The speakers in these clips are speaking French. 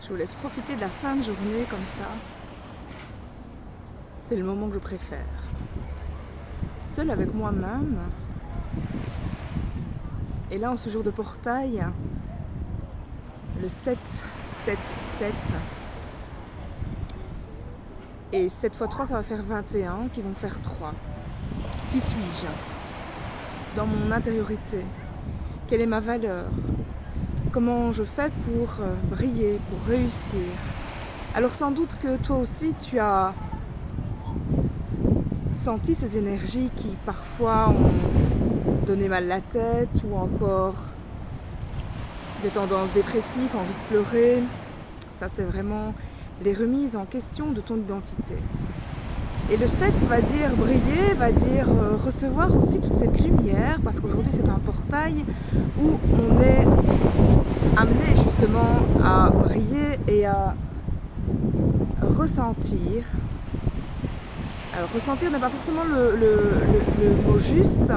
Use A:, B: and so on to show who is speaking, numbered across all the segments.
A: Je vous laisse profiter de la fin de journée comme ça. C'est le moment que je préfère. Seule avec moi-même. Et là, en ce jour de portail, le 7, 7, 7. Et 7 fois 3, ça va faire 21, qui vont faire 3. Qui suis-je dans mon intériorité? Quelle est ma valeur? Comment je fais pour briller, pour réussir? Alors sans doute que toi aussi tu as senti ces énergies qui parfois ont donné mal la tête ou encore des tendances dépressives, envie de pleurer. Ça c'est vraiment les remises en question de ton identité. Et le 7 va dire briller, va dire recevoir aussi toute cette lumière, parce qu'aujourd'hui c'est un portail où on est amené justement à briller et à ressentir. Alors ressentir n'est pas forcément le mot juste,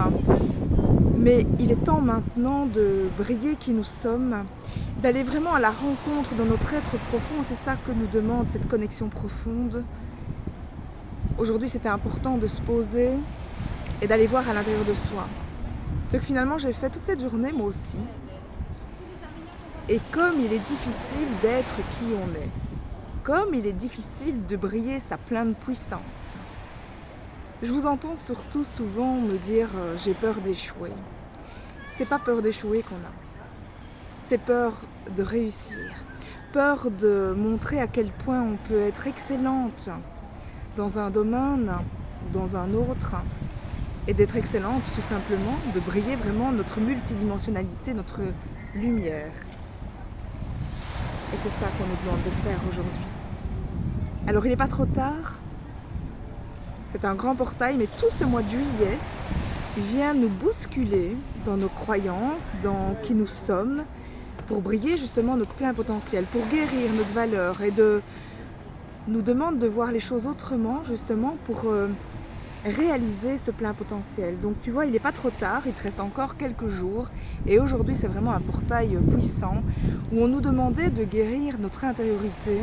A: mais il est temps maintenant de briller qui nous sommes, d'aller vraiment à la rencontre de notre être profond. C'est ça que nous demande cette connexion profonde. Aujourd'hui, c'était important de se poser et d'aller voir à l'intérieur de soi. Ce que finalement j'ai fait toute cette journée, moi aussi. Et comme il est difficile d'être qui on est, comme il est difficile de briller sa pleine puissance, je vous entends surtout souvent me dire j'ai peur d'échouer. C'est pas peur d'échouer qu'on a, c'est peur de réussir, peur de montrer à quel point on peut être excellente dans un domaine ou dans un autre, et d'être excellente tout simplement, de briller vraiment notre multidimensionnalité, notre lumière. Et c'est ça qu'on nous demande de faire aujourd'hui. Alors il n'est pas trop tard, c'est un grand portail, mais tout ce mois de juillet vient nous bousculer dans nos croyances, dans qui nous sommes, pour briller justement notre plein potentiel, pour guérir notre valeur et nous demande de voir les choses autrement justement pour réaliser ce plein potentiel. Donc tu vois, il n'est pas trop tard, il te reste encore quelques jours et aujourd'hui c'est vraiment un portail puissant où on nous demandait de guérir notre intériorité,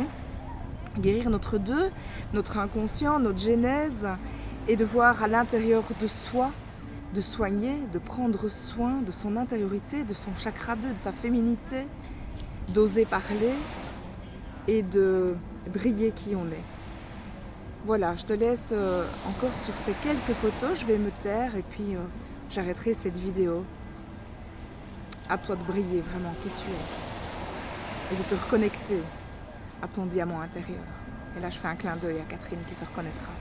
A: guérir notre deux, notre inconscient, notre genèse et de voir à l'intérieur de soi, de soigner, de prendre soin de son intériorité, de son chakra 2, de sa féminité, d'oser parler et de briller qui on est. Voilà, je te laisse encore sur ces quelques photos, je vais me taire et puis j'arrêterai cette vidéo. À toi de briller vraiment qui tu es et de te reconnecter à ton diamant intérieur. Et là je fais un clin d'œil à Catherine qui se reconnaîtra.